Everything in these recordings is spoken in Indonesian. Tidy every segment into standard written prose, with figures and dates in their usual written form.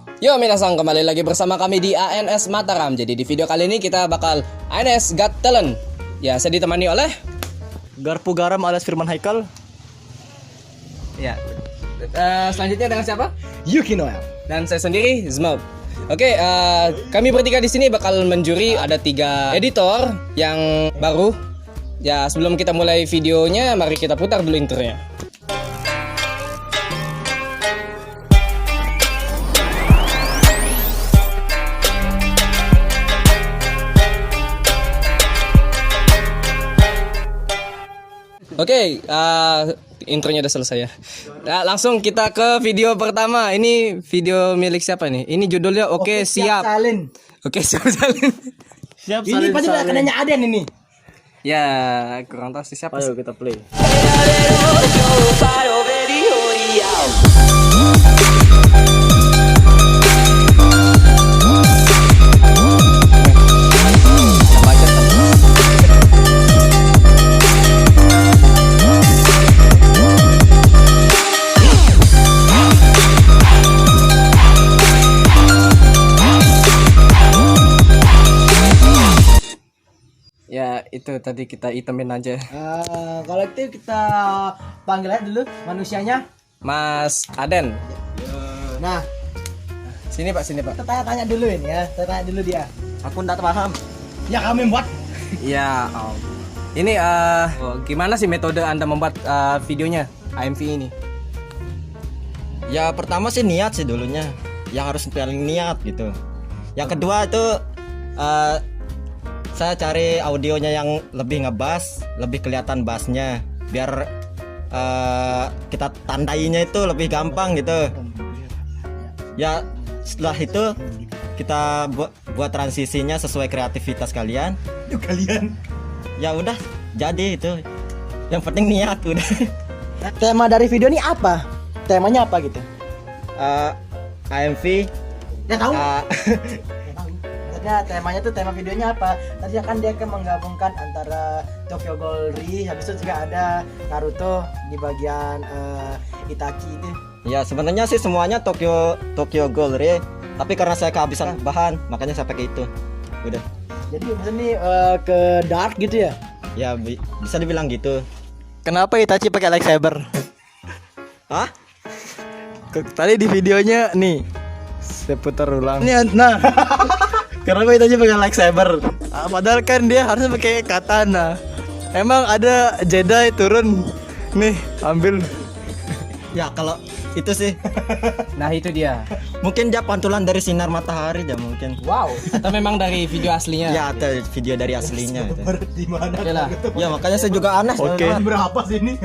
Yo minasang, kembali lagi bersama kami di ANS Mataram. Jadi di video kali ini kita bakal ANS Got Talent. Ya, saya ditemani oleh Garpu Garam alias Firman Haikal. ya. Selanjutnya dengan siapa? Yuki Noel. Dan saya sendiri, Zmob. Oke, kami bertiga di sini bakal menjuri. Ada 3 editor yang baru. Ya, sebelum kita mulai videonya, mari kita putar dulu intronya. Oke, intronya udah selesai ya. Nah, langsung kita ke video pertama. Ini video milik siapa nih? Ini judulnya Oke, Siap. Salin. Oke, siap salin. Siap Ini pasti kenanya Aden ini. Ya, kurang tahu sih siapa sih. Ayo kita play. Ya, itu tadi kita itemin aja. Kalau itu kita panggil aja dulu manusianya. Mas Aden. Nah, Sini Pak, sini Pak. kita tanya-tanya dulu ini ya. Kita tanya dulu dia. Aku nggak paham. Ya kami buat. Ya, ini gimana sih metode Anda membuat videonya AMV ini? Ya pertama sih niat sih dulunya. Yang harus paling niat gitu. Yang kedua itu saya cari audionya yang lebih ngebass, lebih kelihatan bassnya, biar kita tandainya itu lebih gampang gitu. Ya setelah itu kita buat transisinya sesuai kreativitas kalian. Ya udah jadi itu. Yang penting niat udah. Tema dari video ini apa? Temanya apa gitu? AMV. Ya tahu. uh, Maksudnya temanya tuh tema videonya apa? Tadi kan dia akan menggabungkan antara Tokyo Ghoul Re, habis itu juga ada Naruto di bagian Itachi itu. Ya sebenarnya sih semuanya Tokyo Ghoul Re, tapi karena saya kehabisan bahan, makanya saya pakai itu. Udah. Jadi maksudnya nih ke dark gitu ya? Ya bisa dibilang gitu. Kenapa Itachi pakai lightsaber? Hah? Tadi di videonya nih, saya putar ulang. Ini nah. Kenapa Itachi pakai lightsaber? Padahal kan dia harusnya pakai katana. Emang ada Jedi turun, nih ambil. Ya kalau itu sih Nah, itu dia. mungkin dia pantulan dari sinar matahari ya mungkin. Wow. Atau memang dari video aslinya? Ya atau video dari aslinya itu. Di mana? Oke lah. Ya makanya saya juga aneh. Oke. Berapa sih ini?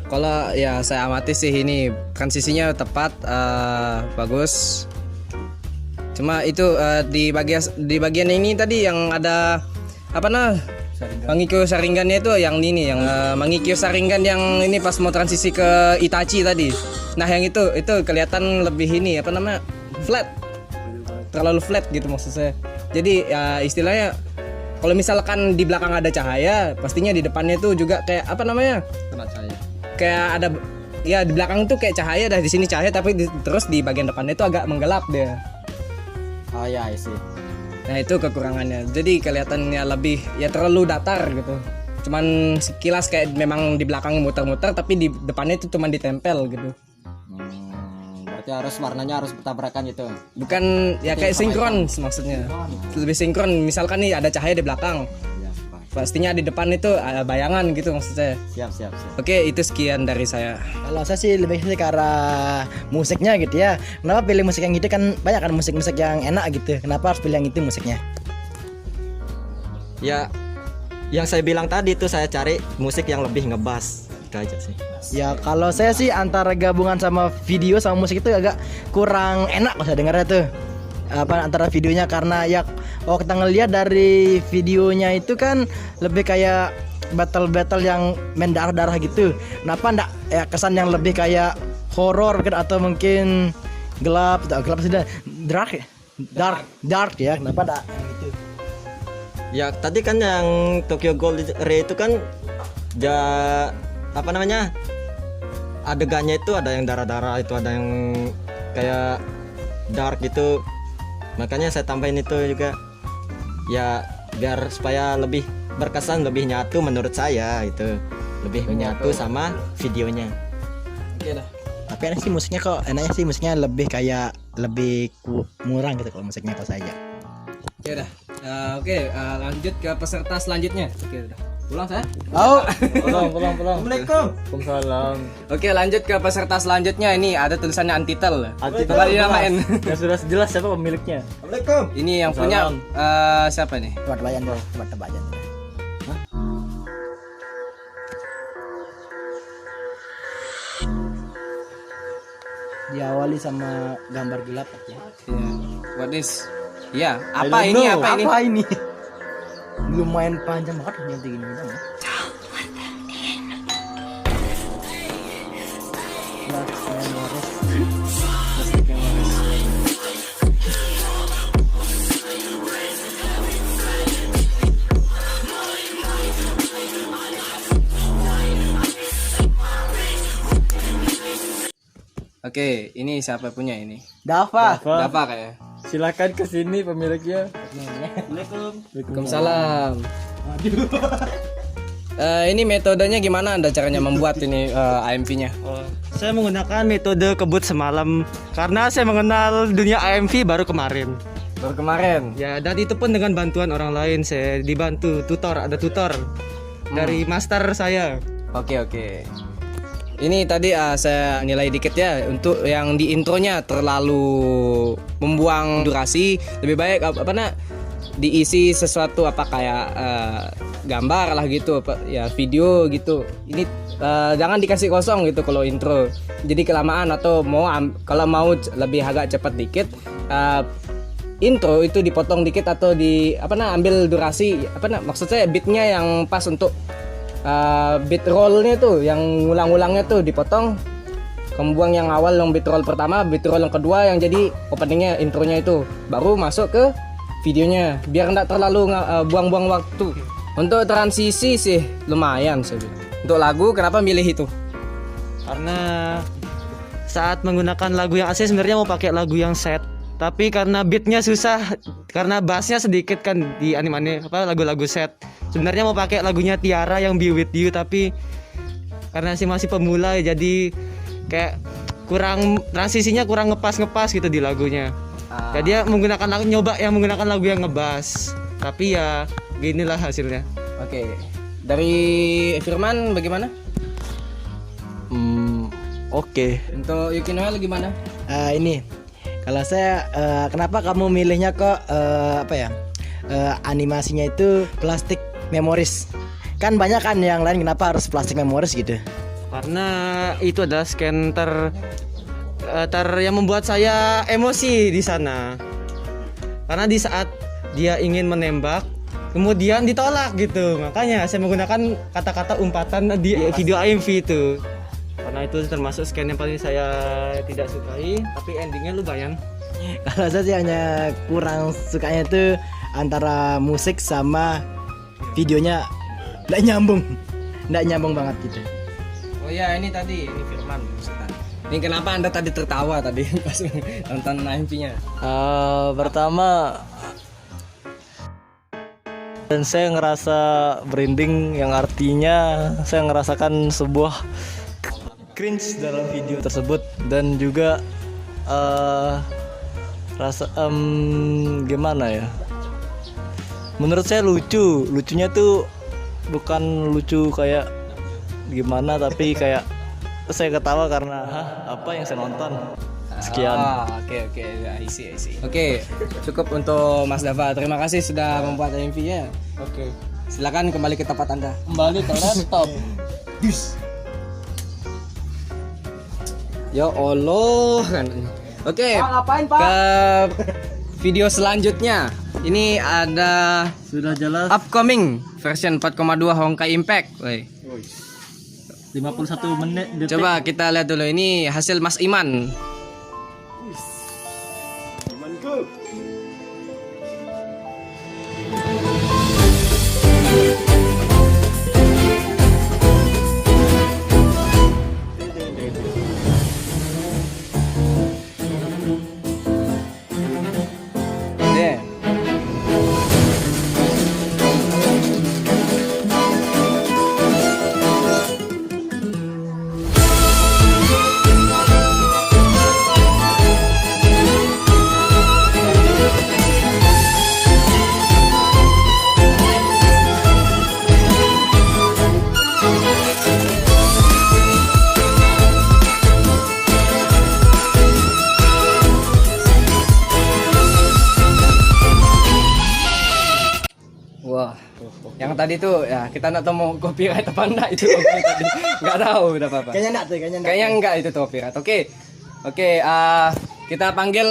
Kalau ya saya amati sih ini transisinya tepat, bagus. Cuma itu di bagian ini tadi yang ada apa nah? Mangekyo Sharingannya itu yang ini yang Mangekyo Sharingan yang ini pas mau transisi ke Itachi tadi. Nah, yang itu kelihatan lebih ini apa namanya? Flat. Terlalu flat gitu maksud saya. Jadi ya istilahnya kalau misalkan di belakang ada cahaya, pastinya di depannya itu juga kayak apa namanya? Kena cahaya. Kayak ada ya di belakang tuh kayak cahaya, dah di sini cahaya tapi terus di bagian depannya itu agak menggelap dia. Oh ya sih. Nah, itu kekurangannya. Jadi kelihatannya lebih ya terlalu datar gitu. Cuman sekilas kayak memang di belakang muter-muter tapi di depannya itu cuma ditempel gitu. Berarti warnanya harus bertabrakan gitu. Bukan ya kayak sinkron maksudnya. Lebih sinkron. Misalkan nih ada cahaya di belakang. Ya, Pastinya di depan itu ada bayangan gitu maksud saya. siap. Oke, itu sekian dari saya. Kalau saya sih lebih sih ke arah musiknya gitu ya. Kenapa pilih musik yang gitu, kan banyak kan musik-musik yang enak gitu. Kenapa harus pilih yang itu musiknya? Ya yang saya bilang tadi itu saya cari musik yang lebih ngebass. Itu aja sih. Ya kalau saya sih antara gabungan sama video sama musik itu agak kurang enak kalau saya dengarnya tuh. Apa antara videonya, karena ya kalau kita ngelihat dari videonya itu kan lebih kayak battle yang main darah-darah gitu. Kenapa enggak ya kesan yang lebih kayak horor mungkin, atau mungkin gelap sudah dark ya. Kenapa enggak gitu? Ya tadi kan yang Tokyo Ghoul Re itu kan apa namanya, adegannya itu ada yang darah-darah, itu ada yang kayak dark gitu. Makanya saya tambahin itu juga ya biar supaya lebih berkesan, lebih nyatu menurut saya itu. Lebih menyatu sama videonya. Oke dah. Tapi enak sih musiknya kok, enaknya sih musiknya lebih kayak lebih murah gitu kalau musiknya kalau saya. Oke dah. Lanjut ke peserta selanjutnya. Oke udah. Pulang saya. Pulang. Assalamualaikum. Waalaikumsalam. Oke, lanjut ke peserta selanjutnya. Ini ada tulisannya Antitel. Antitel. Coba dinamain. Ya sudah jelas siapa pemiliknya. Assalamualaikum. Ini yang punya siapa nih? Buat bayan bro, buat tebayan. Diawali sama gambar gelap ya. Iya. What is? Iya, apa ini? Apa ini? Lumayan panjang banget nanti gini dong. Ya. Oke, ini siapa punya ini? Dava. Dava kayak. Silakan ke sini pemiliknya. Waalaikumsalam. Ini metodenya gimana Anda caranya membuat ini AMV-nya? Saya menggunakan metode kebut semalam karena saya mengenal dunia AMV baru kemarin. Baru kemarin. Ya, dan itu pun dengan bantuan orang lain. Saya dibantu ada tutor dari master saya. Oke. Ini tadi saya nilai dikit ya untuk yang di intronya terlalu membuang durasi. Lebih baik diisi sesuatu apa kayak gambar lah gitu, ya video gitu. Ini jangan dikasih kosong gitu kalau intro. Jadi kelamaan atau kalau mau lebih agak cepat dikit, intro itu dipotong dikit atau ambil durasi maksud saya beatnya yang pas untuk beat rollnya tuh yang ngulang-ngulangnya tuh dipotong, kemudian yang awal yang beat roll pertama, beat roll yang kedua yang jadi openingnya, intronya itu baru masuk ke videonya biar nggak terlalu buang-buang waktu. Untuk transisi sih lumayan saya bilang. Untuk lagu kenapa milih itu? Karena saat menggunakan lagu yang asli sebenarnya mau pakai lagu yang set, tapi karena beatnya susah, karena bassnya sedikit kan di anime lagu-lagu set. Sebenarnya mau pakai lagunya Tiara yang Be With You, tapi karena masih pemula jadi kayak kurang transisinya kurang ngepas gitu di lagunya. Jadi dia menggunakan lagu yang ngebass. Tapi ya ginilah hasilnya. Oke. Dari Firman bagaimana? Oke. Untuk Yuki Noel gimana? Ini kalau saya kenapa kamu milihnya kok animasinya itu plastik memoris? Kan banyak kan yang lain, kenapa harus plastik memoris gitu? Karena itu adalah scan yang membuat saya emosi di sana. Karena di saat dia ingin menembak kemudian ditolak gitu. Makanya saya menggunakan kata-kata umpatan di video AMV itu. Karena itu termasuk scan yang paling saya tidak sukai, tapi endingnya lumayan. Kalau saya sih hanya kurang sukanya itu antara musik sama videonya nggak nyambung banget gitu. Oh ya, ini Firman. Ini kenapa Anda tadi tertawa tadi pas nonton AMV-nya? Pertama, dan saya ngerasa merinding yang artinya saya ngerasakan sebuah cringe dalam video tersebut, dan juga gimana ya, menurut saya lucunya tuh bukan lucu kayak gimana, tapi kayak saya ketawa karena apa yang saya nonton. Sekian. Oke, I see. Oke, cukup untuk Mas Dava. Terima kasih sudah membuat AMV-nya. Oke. Silakan kembali ke tempat Anda. Kembali ke laptop. Ya Allah kan. Oke. Ke video selanjutnya. Ini ada Sudah jelas upcoming version 4,2 Honkai Impact. Woi. 51 menit detik. Coba kita lihat dulu ini hasil Mas Iman. Yang tadi tuh ya kita nggak tahu mau copyright apa enggak itu tadi. Nggak tahu udah apa-apa. Kayaknya enggak tuh, kayaknya enggak. Kayaknya enggak itu tuh copyright. Oke, kita panggil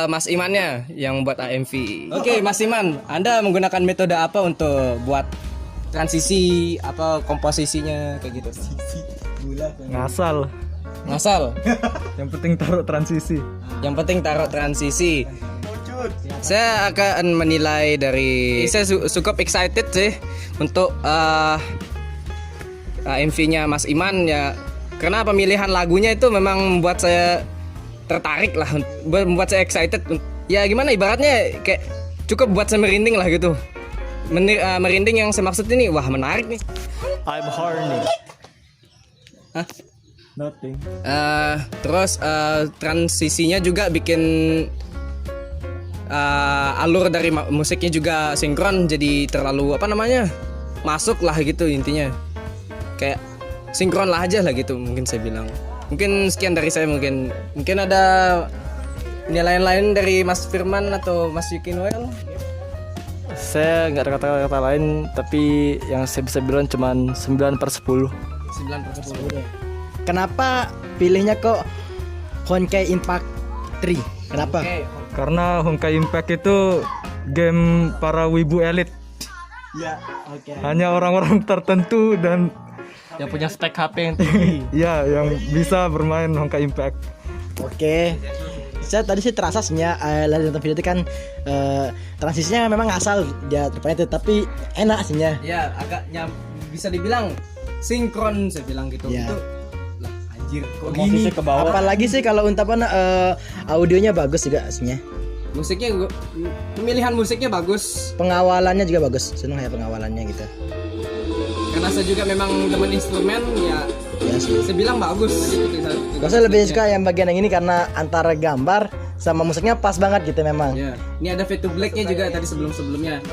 Mas Imannya yang buat AMV. Oke, Mas Iman, Anda menggunakan metode apa untuk buat transisi apa komposisinya kayak gitu? Ngasal. Ngasal. Yang penting taruh transisi. Yang penting taruh transisi. Saya akan menilai dari saya cukup excited sih untuk MV-nya Mas Iman ya, karena pemilihan lagunya itu memang membuat saya tertarik lah, membuat saya excited. Ya gimana ibaratnya kayak cukup buat saya merinding lah gitu. Merinding yang saya maksud ini wah menarik nih. I'm horny. Hah? Nothing. Terus transisinya juga bikin alur dari musiknya juga sinkron, jadi terlalu apa namanya masuk lah gitu intinya, kayak sinkron lah aja lah gitu mungkin saya bilang. Mungkin sekian dari saya, mungkin ada penilaian lain dari Mas Firman atau Mas Yuki Noel. Saya nggak ada kata-kata lain, tapi yang saya bisa bilang cuman 9/10. 9/10. Kenapa pilihnya kok Honkai Impact 3? Kenapa? Oke. Karena Honkai Impact itu game para wibu elit. Ya, oke. Hanya orang-orang tertentu dan Yang punya spek HP yang tinggi. ya yang bisa bermain Honkai Impact. Oke. Saya tadi sih terasa sebenarnya dari nonton video itu kan transisinya memang ngasal dia terpanya itu, tapi enak sebenarnya. Ya agaknya bisa dibilang sinkron saya bilang gitu. Ya. Itu lah anjir kok Posisi gini. ke bawah. Apalagi sih kalau untuk audionya bagus juga sebenarnya. Musiknya pemilihan musiknya bagus. Pengawalannya juga bagus. Seneng ya pengawalannya gitu. Karena saya juga memang teman instrumen ya. Ya sih. Saya bilang bagus. Saya lebih suka yang bagian yang ini karena antara gambar sama musiknya pas banget gitu memang. Ya, ini ada fade to black-nya juga tadi sebelumnya.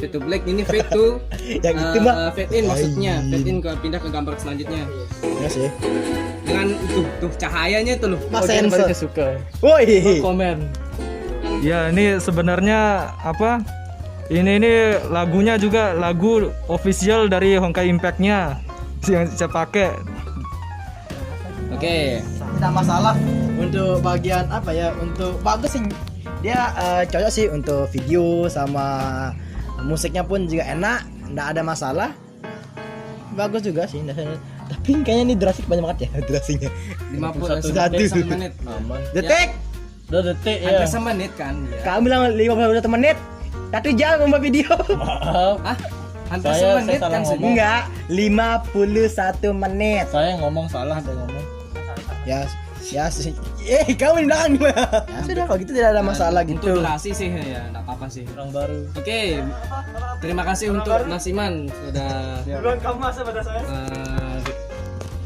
Fade to black ini fade to Yang itu Mbak. fade in maksudnya, fade in pindah ke gambar selanjutnya. Ya sih. Dengan tuh cahayanya itu loh. Mas Bagian sensor. paling saya suka. Woi. Komen. Ya ini sebenarnya apa? Ini lagunya juga lagu official dari Honkai Impact-nya yang saya pakai. Oke. Tidak masalah untuk bagian apa ya, untuk bagus sih dia cocok sih untuk video sama musiknya pun juga enak, nggak ada masalah, bagus juga sih dasarnya. Tapi kayaknya ini durasi banyak banget ya durasinya. 51 menit. Detik, Udah detik ya. Hampir semenit kan ya. kamu bilang 51 menit 1 jam membuat video. Hah? Hampir Saya semenit salah kan ngomong. Enggak, 51 menit. Saya ngomong salah dan ngomong. Ya sih. Kamu bilang ya sudah kalau gitu tidak ada masalah Untuk gitu. durasi sih ya enggak apa-apa sih. Orang baru. Oke. Terima kasih untuk Mas Iman sudah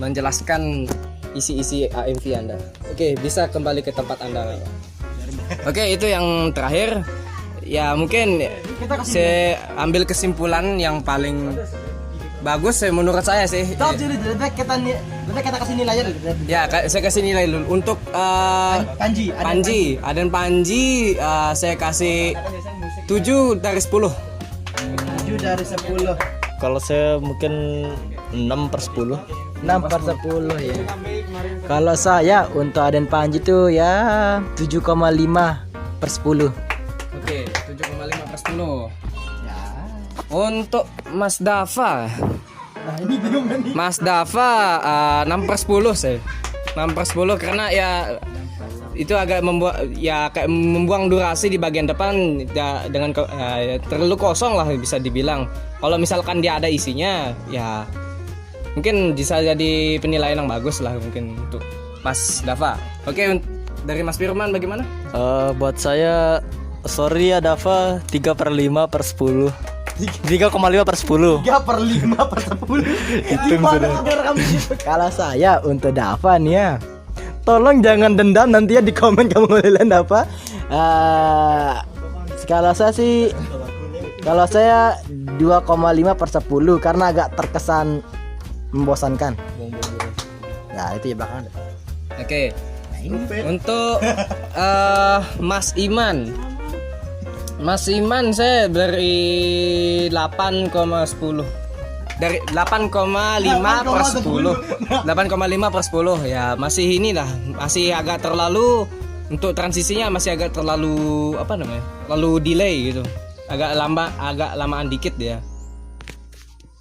menjelaskan isi-isi AMV Anda. Oke, bisa kembali ke tempat Anda. Oke, itu yang terakhir. Ya mungkin saya ambil kesimpulan yang paling bagus menurut saya sih. Stop dulu, lebih kita kasih nilai aja dulu. Ya, saya kasih nilai dulu untuk Panji, Aden Panji saya kasih 7 dari 10. 7 dari 10. Kalau saya mungkin 6/10. 6/10 ya. Kalau saya untuk Aden Panji tuh ya 7,5/10. Oke, 7,5/10. Ya. Untuk Mas Dava. Mas Dava 6/10 saya. 6/10 karena ya itu agak membuang durasi di bagian depan ya, dengan ya, terlalu kosong lah bisa dibilang. Kalau misalkan dia ada isinya ya mungkin bisa jadi penilaian yang bagus lah mungkin untuk Mas Dava. Oke, dari Mas Firman bagaimana? Buat saya sorry ya Dava, 3/5/10. 3,5/10. 3/5/10. Hitung sudah. Kalau saya untuk Dava nih ya, tolong jangan dendam nanti ya di komen kamu ngeliat Dava. Kalau saya 2,5/10 karena agak terkesan membosankan. Ya itu ya bakalan. Oke. Untuk Mas Iman Mas Iman saya dari 8,10. Dari 8,5 per 10. 8,5 per 10 ya, masih inilah, masih agak terlalu untuk transisinya masih agak terlalu apa namanya? Terlalu delay gitu. Agak lamaan dikit ya.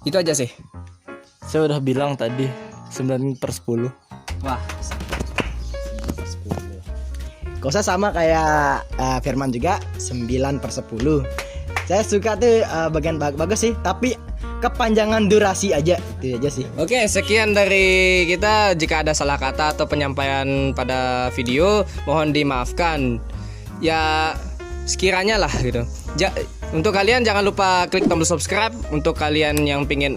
Itu aja sih. Saya udah bilang tadi 9 per 10. Wah, Kalau saya sama kayak Firman juga 9 per 10. Saya suka tuh bagian bagus sih, tapi kepanjangan durasi aja, itu aja sih. oke, sekian dari kita. Jika ada salah kata atau penyampaian pada video, mohon dimaafkan. Ya, sekiranya lah gitu. Untuk kalian jangan lupa klik tombol subscribe untuk kalian yang pengen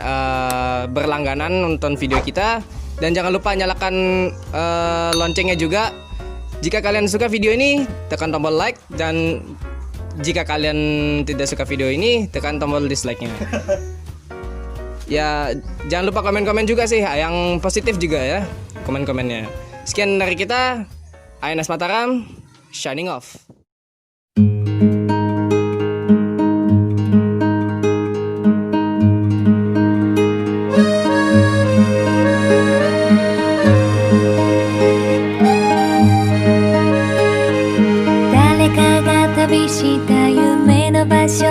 berlangganan nonton video kita, dan jangan lupa nyalakan loncengnya juga. Jika kalian suka video ini, tekan tombol like, dan jika kalian tidak suka video ini, tekan tombol dislike-nya. Ya, jangan lupa komen-komen juga sih, yang positif juga ya, komen-komennya. Sekian dari kita, Aenas Mataram, shining off.誰かが旅した夢の場所